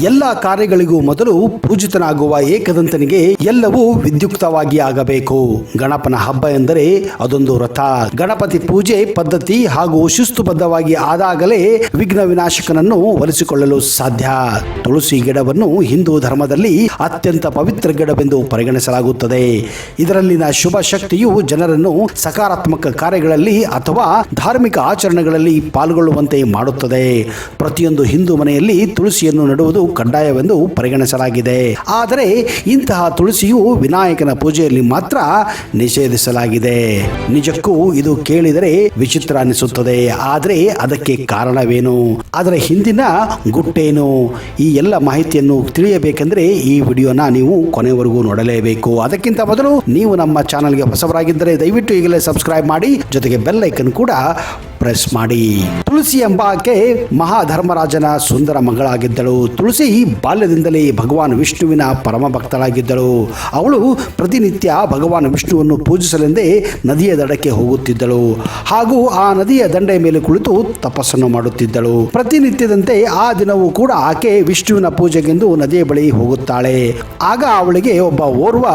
ಎಲ್ಲ ಕಾರ್ಯಗಳಿಗೂ ಮೊದಲು ಪೂಜಿತನಾಗುವ ಏಕದಂತನಿಗೆ ಎಲ್ಲವೂ ವಿದ್ಯುಕ್ತವಾಗಿ ಆಗಬೇಕು. ಗಣಪನ ಹಬ್ಬ ಎಂದರೆ ಅದೊಂದು ವ್ರತ. ಗಣಪತಿ ಪೂಜೆ ಪದ್ಧತಿ ಹಾಗೂ ಶಿಸ್ತುಬದ್ಧವಾಗಿ ಆದಾಗಲೇ ವಿಘ್ನ ವಿನಾಶಕನನ್ನು ಒಲಿಸಿಕೊಳ್ಳಲು ಸಾಧ್ಯ. ತುಳಸಿ ಗಿಡವನ್ನು ಹಿಂದೂ ಧರ್ಮದಲ್ಲಿ ಅತ್ಯಂತ ಪವಿತ್ರ ಗಿಡವೆಂದು ಪರಿಗಣಿಸಲಾಗುತ್ತದೆ. ಇದರಲ್ಲಿನ ಶುಭ ಶಕ್ತಿಯು ಜನರನ್ನು ಸಕಾರಾತ್ಮಕ ಕಾರ್ಯಗಳಲ್ಲಿ ಅಥವಾ ಧಾರ್ಮಿಕ ಆಚರಣೆಗಳಲ್ಲಿ ಪಾಲ್ಗೊಳ್ಳುವಂತೆ ಮಾಡುತ್ತದೆ. ಪ್ರತಿಯೊಂದು ಹಿಂದೂ ಮನೆಯಲ್ಲಿ ತುಳಸಿಯನ್ನು ನೆಡುವುದು ಕಡ್ಡಾಯವೆಂದು ಪರಿಗಣಿಸಲಾಗಿದೆ. ಆದರೆ ಇಂತಹ ತುಳಸಿಯು ವಿನಾಯಕನ ಪೂಜೆಯಲ್ಲಿ ಮಾತ್ರ ನಿಷೇಧಿಸಲಾಗಿದೆ. ನಿಜಕ್ಕೂ ಇದು ಕೇಳಿದರೆ ವಿಚಿತ್ರ ಅನಿಸುತ್ತದೆ. ಆದರೆ ಅದಕ್ಕೆ ಕಾರಣವೇನು, ಅದರ ಹಿಂದಿನ ಗುಟ್ಟೇನು? ಈ ಎಲ್ಲ ಮಾಹಿತಿಯನ್ನು ತಿಳಿಯಬೇಕೆಂದರೆ ಈ ವಿಡಿಯೋನ ನೀವು ಕೊನೆವರೆಗೂ ನೋಡಲೇಬೇಕು. ಅದಕ್ಕಿಂತ ಮೊದಲು ನೀವು ನಮ್ಮ ಚಾನಲ್ಗೆ ಹೊಸಬರಾಗಿದ್ದರೆ ದಯವಿಟ್ಟು ಈಗಲೇ ಸಬ್ಸ್ಕ್ರೈಬ್ ಮಾಡಿ, ಜೊತೆಗೆ ಬೆಲ್ ಐಕನ್ ಕೂಡ ಪ್ರೆಸ್ ಮಾಡಿ. ತುಳಸಿ ಎಂಬ ಆಕೆ ಮಹಾಧರ್ಮರಾಜನ ಸುಂದರ ಮಗಳಾಗಿದ್ದಳು. ತುಳಸಿ ಬಾಲ್ಯದಿಂದಲೇ ಭಗವಾನ್ ವಿಷ್ಣುವಿನ ಪರಮ ಭಕ್ತಳಾಗಿದ್ದಳು. ಅವಳು ಪ್ರತಿನಿತ್ಯ ಭಗವಾನ್ ವಿಷ್ಣುವನ್ನು ಪೂಜಿಸಲೆಂದೇ ನದಿಯ ದಡಕ್ಕೆ ಹೋಗುತ್ತಿದ್ದಳು ಹಾಗೂ ಆ ನದಿಯ ದಂಡೆಯ ಮೇಲೆ ಕುಳಿತು ತಪಸ್ಸನ್ನು ಮಾಡುತ್ತಿದ್ದಳು. ಪ್ರತಿನಿತ್ಯದಂತೆ ಆ ದಿನವೂ ಕೂಡ ಆಕೆ ವಿಷ್ಣುವಿನ ಪೂಜೆಗೆಂದು ನದಿಯ ಬಳಿ ಹೋಗುತ್ತಾಳೆ. ಆಗ ಅವಳಿಗೆ ಒಬ್ಬ ಓರ್ವ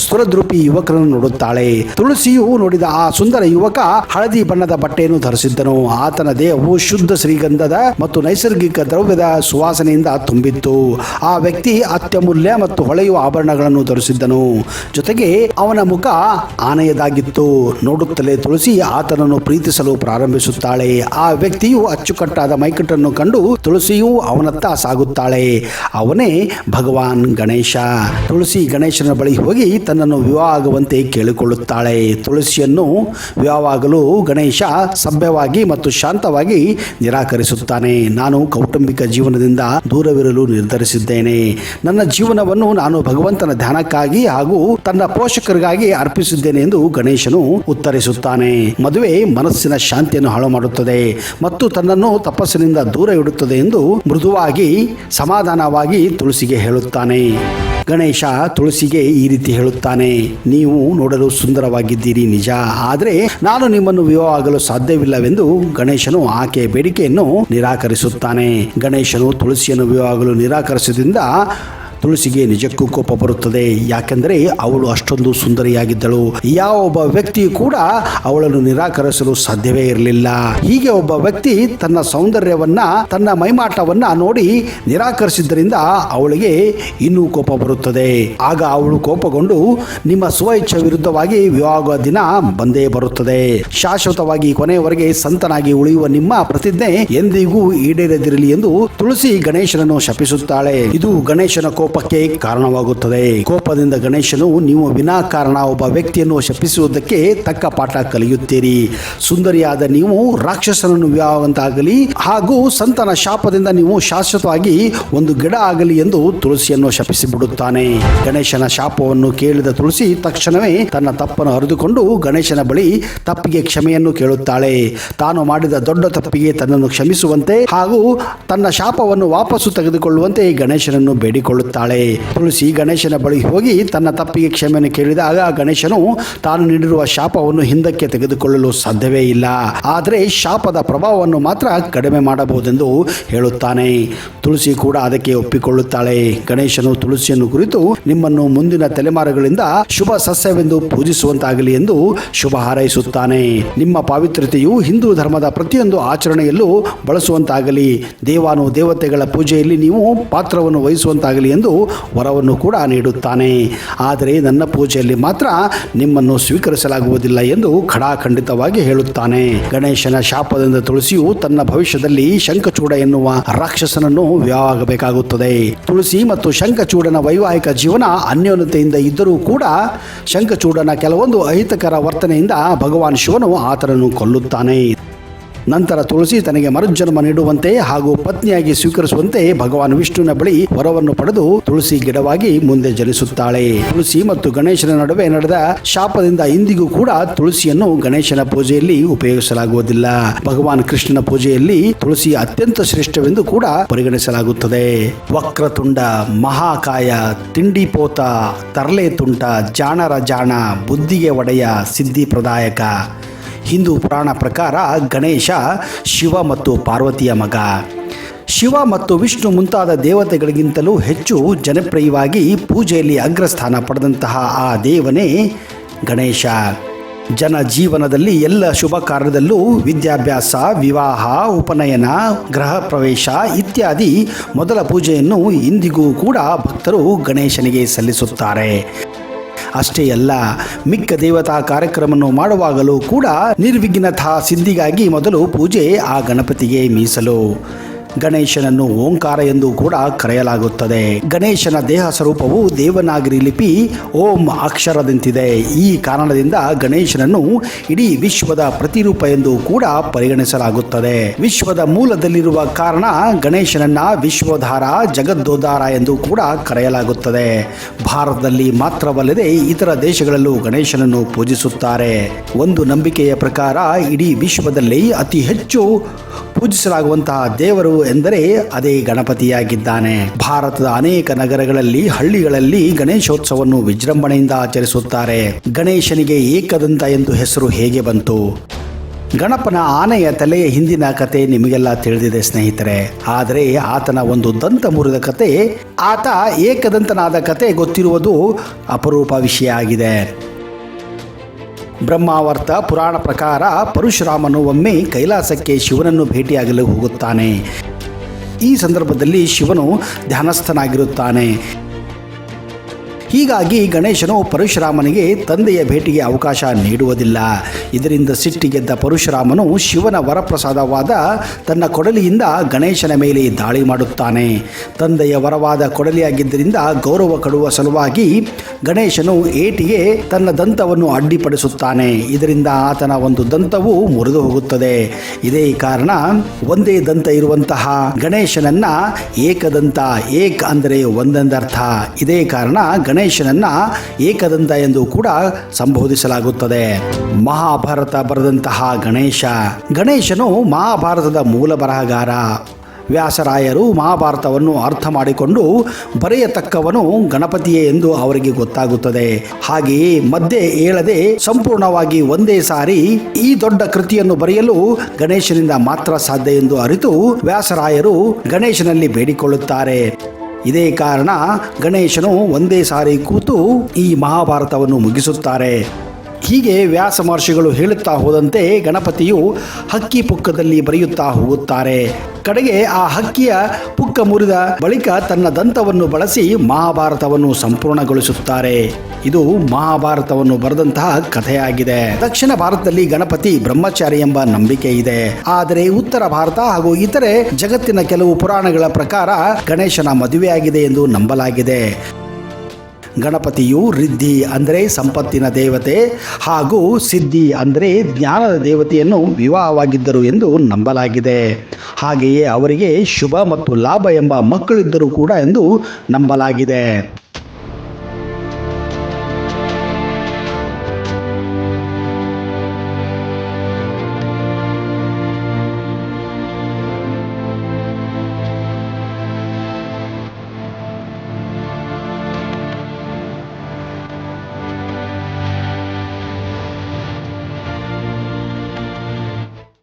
ಸುರದ್ರೂಪಿ ಯುವಕರನ್ನು ನೋಡುತ್ತಾಳೆ. ತುಳಸಿಯು ನೋಡಿದ ಆ ಸುಂದರ ಯುವಕ ಹಳದಿ ಬಣ್ಣದ ಬಟ್ಟೆಯನ್ನು ಧರಿಸಿದ್ದನು. ಆತನ ದೇಹವು ಶುದ್ಧ ಶ್ರೀಗಂಧದ ಮತ್ತು ನೈಸರ್ಗಿಕ ದ್ರವ್ಯದ ಸುವಾಸನೆಯಿಂದ ತುಂಬಿತ್ತು. ಆ ವ್ಯಕ್ತಿ ಅತ್ಯಮೂಲ್ಯ ಮತ್ತು ಹೊಳೆಯುವ ಆಭರಣಗಳನ್ನು ಧರಿಸಿದ್ದನು. ಜೊತೆಗೆ ಅವನ ಮುಖ ಆನೆಯದಾಗಿತ್ತು. ನೋಡುತ್ತಲೇ ತುಳಸಿ ಆತನನ್ನು ಪ್ರೀತಿಸಲು ಪ್ರಾರಂಭಿಸುತ್ತಾಳೆ. ಆ ವ್ಯಕ್ತಿಯು ಅಚ್ಚುಕಟ್ಟಾದ ಮೈಕಟ್ಟನ್ನು ಕಂಡು ತುಳಸಿಯು ಅವನತ್ತ ಸಾಗುತ್ತಾಳೆ. ಅವನೇ ಭಗವಾನ್ ಗಣೇಶ. ತುಳಸಿ ಗಣೇಶನ ಬಳಿ ಹೋಗಿ ತನ್ನನ್ನು ವಿವಾಹ ಆಗುವಂತೆ ಕೇಳಿಕೊಳ್ಳುತ್ತಾಳೆ. ತುಳಸಿಯನ್ನು ವಿವಾಹವಾಗಲು ಗಣೇಶ ಸಭ್ಯವಾಗಿ ಮತ್ತು ಶಾಂತವಾಗಿ ನಿರಾಕರಿಸುತ್ತಾನೆ. ನಾನು ಕೌಟುಂಬಿಕ ಜೀವನದಿಂದ ದೂರವಿರಲು ನಿರ್ಧರಿಸಿದ್ದೇನೆ. ನನ್ನ ಜೀವನವನ್ನು ನಾನು ಭಗವಂತನ ಧ್ಯಾನಕ್ಕಾಗಿ ಹಾಗೂ ತನ್ನ ಪೋಷಕರಿಗಾಗಿ ಅರ್ಪಿಸಿದ್ದೇನೆ ಎಂದು ಗಣೇಶನು ಉತ್ತರಿಸುತ್ತಾನೆ. ಮದುವೆ ಮನಸ್ಸಿನ ಶಾಂತಿಯನ್ನು ಹಾಳು ಮಾಡುತ್ತದೆ ಮತ್ತು ತನ್ನನ್ನು ತಪಸ್ಸಿನಿಂದ ದೂರ ಇಡುತ್ತದೆ ಎಂದು ಮೃದುವಾಗಿ ಸಮಾಧಾನವಾಗಿ ತುಳಸಿಗೆ ಹೇಳುತ್ತಾನೆ. ಗಣೇಶ ತುಳಸಿಗೆ ಈ ರೀತಿ ಹೇಳುತ್ತಾನೆ, ನೀವು ನೋಡಲು ಸುಂದರವಾಗಿದ್ದೀರಿ ನಿಜ, ಆದರೆ ನಾನು ನಿಮ್ಮನ್ನು ವಿವಾಹ ಆಗಲು ಸಾಧ್ಯವಿಲ್ಲವೆಂದು ಗಣೇಶನು ಆಕೆಯ ಬೇಡಿಕೆಯನ್ನು ನಿರಾಕರಿಸುತ್ತಾನೆ. ಗಣೇಶನು ತುಳಸಿಯನ್ನು ವಿವಾಹ ಆಗಲು ನಿರಾಕರಿಸಿದ್ರಿಂದ ತುಳಸಿಗೆ ನಿಜಕ್ಕೂ ಕೋಪ ಬರುತ್ತದೆ. ಯಾಕೆಂದರೆ ಅವಳು ಅಷ್ಟೊಂದು ಸುಂದರಿಯಾಗಿದ್ದಳು. ಯಾವ ಒಬ್ಬ ವ್ಯಕ್ತಿಯು ಕೂಡ ಅವಳನ್ನು ನಿರಾಕರಿಸಲು ಸಾಧ್ಯವೇ ಇರಲಿಲ್ಲ. ಹೀಗೆ ಒಬ್ಬ ವ್ಯಕ್ತಿ ತನ್ನ ಸೌಂದರ್ಯವನ್ನ, ತನ್ನ ಮೈಮಾಟವನ್ನ ನೋಡಿ ನಿರಾಕರಿಸಿದ್ದರಿಂದ ಅವಳಿಗೆ ಇನ್ನೂ ಕೋಪ ಬರುತ್ತದೆ. ಆಗ ಅವಳು ಕೋಪಗೊಂಡು ನಿಮ್ಮ ಸ್ವಇಚ್ಛೆ ವಿರುದ್ಧವಾಗಿ ವಿವಾಹ ದಿನ ಬಂದೇ ಬರುತ್ತದೆ. ಶಾಶ್ವತವಾಗಿ ಕೊನೆಯವರೆಗೆ ಸಂತನಾಗಿ ಉಳಿಯುವ ನಿಮ್ಮ ಪ್ರತಿಜ್ಞೆ ಎಂದಿಗೂ ಈಡೇರದಿರಲಿ ಎಂದು ತುಳಸಿ ಗಣೇಶನನ್ನು ಶಪಿಸುತ್ತಾಳೆ. ಇದು ಗಣೇಶನ ಕೋಪಕ್ಕೆ ಕಾರಣವಾಗುತ್ತದೆ. ಕೋಪದಿಂದ ಗಣೇಶನು, ನೀವು ವಿನಾಕಾರಣ ಒಬ್ಬ ವ್ಯಕ್ತಿಯನ್ನು ಶಪಿಸುವುದಕ್ಕೆ ತಕ್ಕ ಪಾಠ ಕಲಿಯುತ್ತೀರಿ. ಸುಂದರಿಯಾದ ನೀವು ರಾಕ್ಷಸನನ್ನು ವಿವಾಹವಂತಾಗಲಿ ಹಾಗೂ ಸಂತನ ಶಾಪದಿಂದ ನೀವು ಶಾಶ್ವತವಾಗಿ ಒಂದು ಗಿಡ ಆಗಲಿ ಎಂದು ತುಳಸಿಯನ್ನು ಶಪಿಸಿಬಿಡುತ್ತಾನೆ. ಗಣೇಶನ ಶಾಪವನ್ನು ಕೇಳಿದ ತುಳಸಿ ತಕ್ಷಣವೇ ತನ್ನ ತಪ್ಪನ್ನು ಅರಿತುಕೊಂಡು ಗಣೇಶನ ಬಳಿ ತಪ್ಪಿಗೆ ಕ್ಷಮೆಯನ್ನು ಕೇಳುತ್ತಾಳೆ. ತಾನು ಮಾಡಿದ ದೊಡ್ಡ ತಪ್ಪಿಗೆ ತನ್ನನ್ನು ಕ್ಷಮಿಸುವಂತೆ ಹಾಗೂ ತನ್ನ ಶಾಪವನ್ನು ವಾಪಸ್ಸು ತೆಗೆದುಕೊಳ್ಳುವಂತೆ ಗಣೇಶನನ್ನು ಬೇಡಿಕೊಳ್ಳುತ್ತಾಳೆ. ತುಳಸಿ ಗಣೇಶನ ಬಳಿ ಹೋಗಿ ತನ್ನ ತಪ್ಪಿಗೆ ಕ್ಷಮೆಯನ್ನು ಕೇಳಿದಾಗ ಗಣೇಶನು ತಾನು ನೀಡಿರುವ ಶಾಪವನ್ನು ಹಿಂದಕ್ಕೆ ತೆಗೆದುಕೊಳ್ಳಲು ಸಾಧ್ಯವೇ ಇಲ್ಲ, ಆದರೆ ಶಾಪದ ಪ್ರಭಾವವನ್ನು ಮಾತ್ರ ಕಡಿಮೆ ಮಾಡಬಹುದೆಂದು ಹೇಳುತ್ತಾನೆ. ತುಳಸಿ ಕೂಡ ಅದಕ್ಕೆ ಒಪ್ಪಿಕೊಳ್ಳುತ್ತಾಳೆ. ಗಣೇಶನು ತುಳಸಿಯನ್ನು ಕುರಿತು, ನಿಮ್ಮನ್ನು ಮುಂದಿನ ತಲೆಮಾರುಗಳಿಂದ ಶುಭ ಸಸ್ಯವೆಂದು ಪೂಜಿಸುವಂತಾಗಲಿ ಎಂದು ಶುಭ ಹಾರೈಸುತ್ತಾನೆ. ನಿಮ್ಮ ಪಾವಿತ್ರ್ಯತೆಯು ಹಿಂದೂ ಧರ್ಮದ ಪ್ರತಿಯೊಂದು ಆಚರಣೆಯಲ್ಲೂ ಬಳಸುವಂತಾಗಲಿ, ದೇವಾನು ದೇವತೆಗಳ ಪೂಜೆಯಲ್ಲಿ ನೀವು ಪಾತ್ರವನ್ನು ವಹಿಸುವಂತಾಗಲಿ ಎಂದು ವರವನ್ನು ಕೂಡ ನೀಡುತ್ತಾನೆ. ಆದರೆ ನನ್ನ ಪೂಜೆಯಲ್ಲಿ ಮಾತ್ರ ನಿಮ್ಮನ್ನು ಸ್ವೀಕರಿಸಲಾಗುವುದಿಲ್ಲ ಎಂದು ಖಡಾಖಂಡಿತವಾಗಿ ಹೇಳುತ್ತಾನೆ. ಗಣೇಶನ ಶಾಪದಿಂದ ತುಳಸಿಯು ತನ್ನ ಭವಿಷ್ಯದಲ್ಲಿ ಶಂಖಚೂಡ ಎನ್ನುವ ರಾಕ್ಷಸನನ್ನು ವಿವಾಹವಾಗಬೇಕಾಗುತ್ತದೆ. ತುಳಸಿ ಮತ್ತು ಶಂಖಚೂಡನ ವೈವಾಹಿಕ ಜೀವನ ಅನ್ಯೋನ್ಯತೆಯಿಂದ ಇದ್ದರೂ ಕೂಡ ಶಂಖಚೂಡನ ಕೆಲವೊಂದು ಅಹಿತಕರ ವರ್ತನೆಯಿಂದ ಭಗವಾನ್ ಶಿವನು ಆತನನ್ನು ಕೊಲ್ಲುತ್ತಾನೆ. ನಂತರ ತುಳಸಿ ತನಗೆ ಮರುಜನ್ಮ ನೀಡುವಂತೆ ಹಾಗೂ ಪತ್ನಿಯಾಗಿ ಸ್ವೀಕರಿಸುವಂತೆ ಭಗವಾನ್ ವಿಷ್ಣುವಿನ ಬಳಿ ವರವನ್ನು ಪಡೆದು ತುಳಸಿ ಗಿಡವಾಗಿ ಮುಂದೆ ಜನಿಸುತ್ತಾಳೆ. ತುಳಸಿ ಮತ್ತು ಗಣೇಶನ ನಡುವೆ ನಡೆದ ಶಾಪದಿಂದ ಇಂದಿಗೂ ಕೂಡ ತುಳಸಿಯನ್ನು ಗಣೇಶನ ಪೂಜೆಯಲ್ಲಿ ಉಪಯೋಗಿಸಲಾಗುವುದಿಲ್ಲ. ಭಗವಾನ್ ಕೃಷ್ಣನ ಪೂಜೆಯಲ್ಲಿ ತುಳಸಿ ಅತ್ಯಂತ ಶ್ರೇಷ್ಠವೆಂದು ಕೂಡ ಪರಿಗಣಿಸಲಾಗುತ್ತದೆ. ವಕ್ರತುಂಡ, ಮಹಾಕಾಯ, ತಿಂಡಿಪೋತ, ತರ್ಲೆ ತುಂಟ, ಜಾಣರ ಜಾಣ, ಬುದ್ಧಿಗೆ ಒಡೆಯ, ಸಿದ್ಧಿ ಪ್ರದಾಯಕ. ಹಿಂದೂ ಪುರಾಣ ಪ್ರಕಾರ ಗಣೇಶ ಶಿವ ಮತ್ತು ಪಾರ್ವತಿಯ ಮಗ. ಶಿವ ಮತ್ತು ವಿಷ್ಣು ಮುಂತಾದ ದೇವತೆಗಳಿಗಿಂತಲೂ ಹೆಚ್ಚು ಜನಪ್ರಿಯವಾಗಿ ಪೂಜೆಯಲ್ಲಿ ಅಗ್ರಸ್ಥಾನ ಪಡೆದಂತಹ ಆ ದೇವನೇ ಗಣೇಶ. ಜನ ಜೀವನದಲ್ಲಿ ಎಲ್ಲ ಶುಭ ಕಾರ್ಯದಲ್ಲೂ ವಿದ್ಯಾಭ್ಯಾಸ, ವಿವಾಹ, ಉಪನಯನ, ಗೃಹ ಪ್ರವೇಶ ಇತ್ಯಾದಿ ಮೊದಲ ಪೂಜೆಯನ್ನು ಇಂದಿಗೂ ಕೂಡ ಭಕ್ತರು ಗಣೇಶನಿಗೆ ಸಲ್ಲಿಸುತ್ತಾರೆ. ಅಷ್ಟೇ ಅಲ್ಲ, ಮಿಕ್ಕ ದೇವತಾ ಕಾರ್ಯಕ್ರಮವನ್ನು ಮಾಡುವಾಗಲೂ ಕೂಡ ನಿರ್ವಿಘ್ನತಾ ಸಿದ್ಧಿಗಾಗಿ ಮೊದಲು ಪೂಜೆ ಆ ಗಣಪತಿಗೆ ಮೀಸಲು. ಗಣೇಶನನ್ನು ಓಂಕಾರ ಎಂದು ಕೂಡ ಕರೆಯಲಾಗುತ್ತದೆ. ಗಣೇಶನ ದೇಹ ಸ್ವರೂಪವು ದೇವನಾಗರಿ ಲಿಪಿ ಓಂ ಅಕ್ಷರದಂತಿದೆ. ಈ ಕಾರಣದಿಂದ ಗಣೇಶನನ್ನು ಇಡೀ ವಿಶ್ವದ ಪ್ರತಿರೂಪ ಎಂದು ಕೂಡ ಪರಿಗಣಿಸಲಾಗುತ್ತದೆ. ವಿಶ್ವದ ಮೂಲದಲ್ಲಿರುವ ಕಾರಣ ಗಣೇಶನನ್ನ ವಿಶ್ವೋದ್ಧಾರ, ಜಗದ್ದೋದ್ಧಾರ ಎಂದು ಕೂಡ ಕರೆಯಲಾಗುತ್ತದೆ. ಭಾರತದಲ್ಲಿ ಮಾತ್ರವಲ್ಲದೆ ಇತರ ದೇಶಗಳಲ್ಲೂ ಗಣೇಶನನ್ನು ಪೂಜಿಸುತ್ತಾರೆ. ಒಂದು ನಂಬಿಕೆಯ ಪ್ರಕಾರ ಇಡೀ ವಿಶ್ವದಲ್ಲಿ ಅತಿ ಹೆಚ್ಚು ಪೂಜಿಸಲಾಗುವಂತಹ ದೇವರು ಎಂದರೆ ಅದೇ ಗಣಪತಿಯಾಗಿದ್ದಾನೆ. ಭಾರತದ ಅನೇಕ ನಗರಗಳಲ್ಲಿ, ಹಳ್ಳಿಗಳಲ್ಲಿ ಗಣೇಶೋತ್ಸವವನ್ನು ವಿಜೃಂಭಣೆಯಿಂದ ಆಚರಿಸುತ್ತಾರೆ. ಗಣೇಶನಿಗೆ ಏಕದಂತ ಎಂದು ಹೆಸರು ಹೇಗೆ ಬಂತು? ಗಣಪನ ಆನೆಯ ತಲೆಯ ಹಿಂದಿನ ಕತೆ ನಿಮಗೆಲ್ಲ ತಿಳಿದಿದೆ ಸ್ನೇಹಿತರೆ. ಆದರೆ ಆತನ ಒಂದು ದಂತ ಮುರಿದ ಕತೆ, ಆತ ಏಕದಂತನಾದ ಕತೆ ಗೊತ್ತಿರುವುದು ಅಪರೂಪ ವಿಷಯ ಆಗಿದೆ. ಬ್ರಹ್ಮಾವರ್ತ ಪುರಾಣ ಪ್ರಕಾರ ಪರಶುರಾಮನು ಒಮ್ಮೆ ಕೈಲಾಸಕ್ಕೆ ಶಿವನನ್ನು ಭೇಟಿಯಾಗಲು ಹೋಗುತ್ತಾನೆ. ಈ ಸಂದರ್ಭದಲ್ಲಿ ಶಿವನು ಧ್ಯಾನಸ್ಥನಾಗಿರುತ್ತಾನೆ. ಹೀಗಾಗಿ ಗಣೇಶನು ಪರಶುರಾಮನಿಗೆ ತಂದೆಯ ಭೇಟಿಗೆ ಅವಕಾಶ ನೀಡುವುದಿಲ್ಲ. ಇದರಿಂದ ಸಿಟ್ಟಿಗೆದ್ದ ಪರಶುರಾಮನು ಶಿವನ ವರಪ್ರಸಾದವಾದ ತನ್ನ ಕೊಡಲಿಯಿಂದ ಗಣೇಶನ ಮೇಲೆ ದಾಳಿ ಮಾಡುತ್ತಾನೆ. ತಂದೆಯ ವರವಾದ ಕೊಡಲಿಯಾಗಿದ್ದರಿಂದ ಗೌರವ ಕೊಡುವ ಸಲುವಾಗಿ ಗಣೇಶನು ಏಟಿಗೆ ತನ್ನ ದಂತವನ್ನು ಅಡ್ಡಿಪಡಿಸುತ್ತಾನೆ. ಇದರಿಂದ ಆತನ ಒಂದು ದಂತವು ಮುರಿದು ಹೋಗುತ್ತದೆ. ಇದೇ ಕಾರಣ ಒಂದೇ ದಂತ ಇರುವಂತಹ ಗಣೇಶನನ್ನ ಏಕದಂತ, ಏಕ್ ಅಂದರೆ ಒಂದೆಂದರ್ಥ. ಇದೇ ಕಾರಣ ಗಣೇಶನನ್ನ ಏಕದಂತ ಎಂದು ಕೂಡ ಸಂಬೋಧಿಸಲಾಗುತ್ತದೆ. ಮಹಾಭಾರತ ಬರೆದಂತಹ ಗಣೇಶನು ಮಹಾಭಾರತದ ಮೂಲ ಬರಹಗಾರ. ವ್ಯಾಸರಾಯರು ಮಹಾಭಾರತವನ್ನು ಅರ್ಥ ಮಾಡಿಕೊಂಡು ಬರೆಯತಕ್ಕವನು ಗಣಪತಿಯೇ ಎಂದು ಅವರಿಗೆ ಗೊತ್ತಾಗುತ್ತದೆ. ಹಾಗೆಯೇ ಮಧ್ಯೆ ಏಳದೆ ಸಂಪೂರ್ಣವಾಗಿ ಒಂದೇ ಸಾರಿ ಈ ದೊಡ್ಡ ಕೃತಿಯನ್ನು ಬರೆಯಲು ಗಣೇಶನಿಂದ ಮಾತ್ರ ಸಾಧ್ಯ ಎಂದು ಅರಿತು ವ್ಯಾಸರಾಯರು ಗಣೇಶನಲ್ಲಿ ಬೇಡಿಕೊಳ್ಳುತ್ತಾರೆ. ಇದೇ ಕಾರಣ ಗಣೇಶನು ಒಂದೇ ಸಾರಿ ಕೂತು ಈ ಮಹಾಭಾರತವನ್ನು ಮುಗಿಸುತ್ತಾರೆ. ಹೀಗೆ ವ್ಯಾಸ ಮಹರ್ಷಿಗಳು ಹೇಳುತ್ತಾ ಹೋದಂತೆ ಗಣಪತಿಯು ಹಕ್ಕಿ ಪುಕ್ಕದಲ್ಲಿ ಬರೆಯುತ್ತಾ ಹೋಗುತ್ತಾರೆ. ಕಡೆಗೆ ಆ ಹಕ್ಕಿಯ ಪುಕ್ಕ ಮುರಿದ ಬಳಿಕ ತನ್ನ ದಂತವನ್ನು ಬಳಸಿ ಮಹಾಭಾರತವನ್ನು ಸಂಪೂರ್ಣಗೊಳಿಸುತ್ತಾರೆ. ಇದು ಮಹಾಭಾರತವನ್ನು ಬರೆದಂತಹ ಕಥೆಯಾಗಿದೆ. ದಕ್ಷಿಣ ಭಾರತದಲ್ಲಿ ಗಣಪತಿ ಬ್ರಹ್ಮಚಾರಿ ಎಂಬ ನಂಬಿಕೆ ಇದೆ. ಆದರೆ ಉತ್ತರ ಭಾರತ ಹಾಗೂ ಇತರೆ ಜಗತ್ತಿನ ಕೆಲವು ಪುರಾಣಗಳ ಪ್ರಕಾರ ಗಣೇಶನ ಮದುವೆಯಾಗಿದೆ ಎಂದು ನಂಬಲಾಗಿದೆ. ಗಣಪತಿಯು ರಿದ್ಧಿ ಅಂದರೆ ಸಂಪತ್ತಿನ ದೇವತೆ ಹಾಗೂ ಸಿದ್ಧಿ ಅಂದರೆ ಜ್ಞಾನದ ದೇವತೆಯನ್ನು ವಿವಾಹವಾಗಿದ್ದರು ಎಂದು ನಂಬಲಾಗಿದೆ. ಹಾಗೆಯೇ ಅವರಿಗೆ ಶುಭ ಮತ್ತು ಲಾಭ ಎಂಬ ಮಕ್ಕಳಿದ್ದರು ಕೂಡ ಎಂದು ನಂಬಲಾಗಿದೆ.